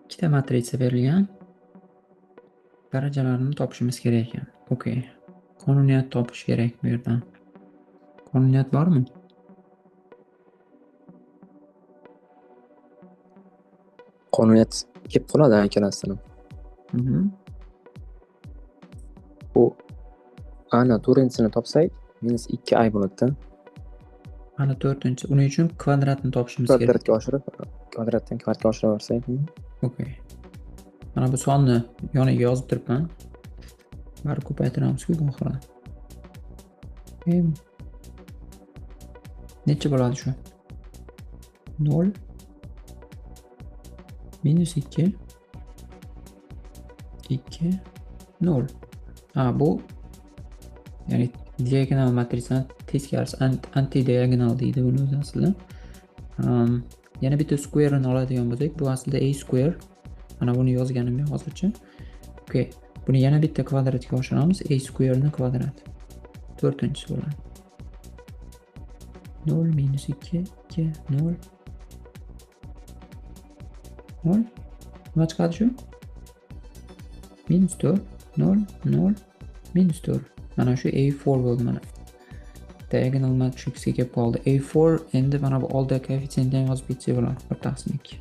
ikkita matritsa berilgan. Darajalarini topishimiz kerak ekan. Okey. Qonuniyat topish kerak bu yerdan. Qonuniyat bormi? Qonuniyat kelib qoladi ikkalasidan. Bu ana to'rtinchisini topsak -2 ay bo'ladi-da. Ana 4-chi. Uning uchun kvadratni topishimiz kerak. Kvadratga oshirib, kvadratdan kvadratga oshiraversak. Okey. Mana bu sonni yoniga yozib turibman. Bari ko'paytiramiz-ku oxiri. Necha bo'ladi shu? 0 -2 2 0. Bu ya'ni diagonal matritsani teskarisi antidiagonal deydi buni o'zi aslida. Yana bitta square'ini oladigan bo'lsak, bu aslida a square. Mana buni yozganim yo'q hozircha. Okey. Buni yana bitta kvadratga oshiramiz. A square'ni kvadrati. 4-chi bo'ladi. 0 -2 2 0 0. Nima chiqadi shu? -4 0 0 -4. Mana shu A4 bo'ldi mana. Diagonal matrixga kelib qoldi. A4 endi mana bu oldidagi koeffitsiyentni yozib ketsa bo'ladi. 1/2.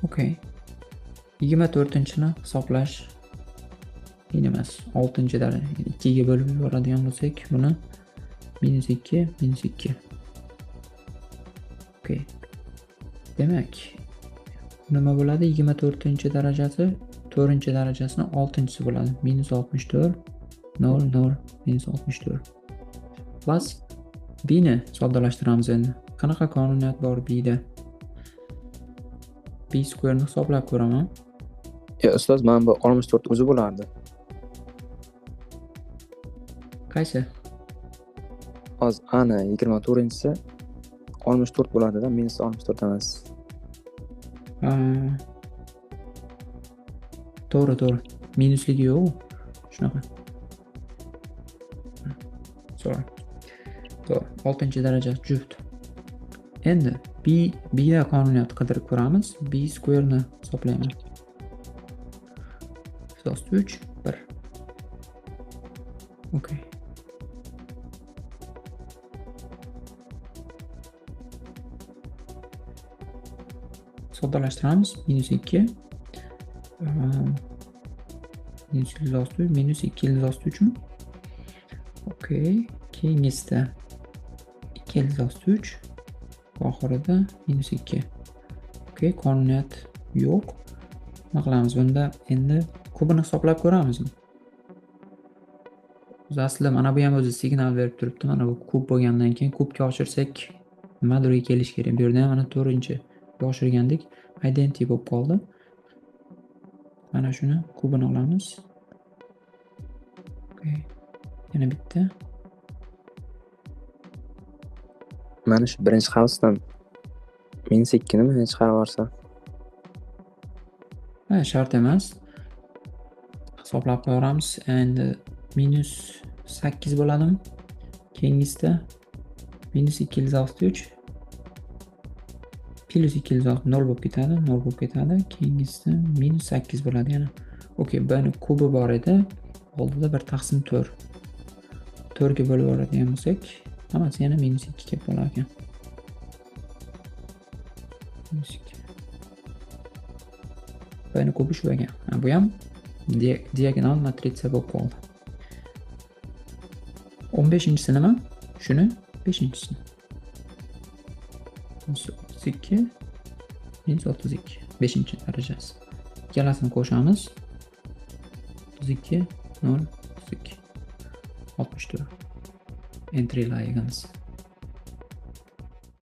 Okey. 24-chini hisoblash qiyin emas. 6-daraja. 2 ga bo'lib yuboradigan bo'lsak, buni -2 -2. Okey. Demak, nima bo'ladi? 24-darajasi 4-darajasini 6-chisi bo'ladi. -64 0 0 -64. Plus b ni soddalashtiramiz endi. Qanaqa qonuniyat bor b-da? B square ni hisoblab ko'raman. Ya ustoz, mana bu 64 o'zi bo'lardi. Qaysi? Hozir ana 24-chisi 64 bo'ladi-da, -64 emas. To'g'ri. Minusligi yo'q. Shunaqa. Sorry. 6-daraja juft. Endi b da qonuniyatni qidirib ko'ramiz. B square ni hisoblayman. 3 1. Okey. Soddalashtiramiz. -2 -2 mi? Okey. Keyingisida 2 oxirida -2. Okey, qonuniyat yo'q. Nima qilamiz bunda? Endi kubini hisoblab ko'ramizmi? O'zi aslida mana bu ham o'zi signal berib turibdi. Mana bu kub bo'lgandan keyin kubga oshirsak nimadirga kelish kerak. Bu yerda ham mana 4-ga oshirgandik. Identity bo'lib qoldi. Mana shuni kubini olamiz. Okey. Yana bitta. Mana shu birinchi qavsdan -2 nima chiqarib yuborsa? Shart emas. Hisoblab ko'ramiz. Endi -8 bo'ladimi? Keyingisida -263 +260 0 bo'lib ketadi, 0 bo'lib ketadi. Keyingisida -8 bo'ladi yana. Okey, buni kubi bor edi. Oldida 1/4. 4 ga bo'lib yuboradigan bo'lsak, hammasi yana -2 kelib qolar ekan. Buni kubi shu ekan. Bu ham diagonal matritsa bo'lib qoldi. 15-chisi nima? Shuni 5-chisi. 32 -32. 5-darajasi. Ikkalasini qo'shamiz. 32 0 32. 64. Entry layigimiz.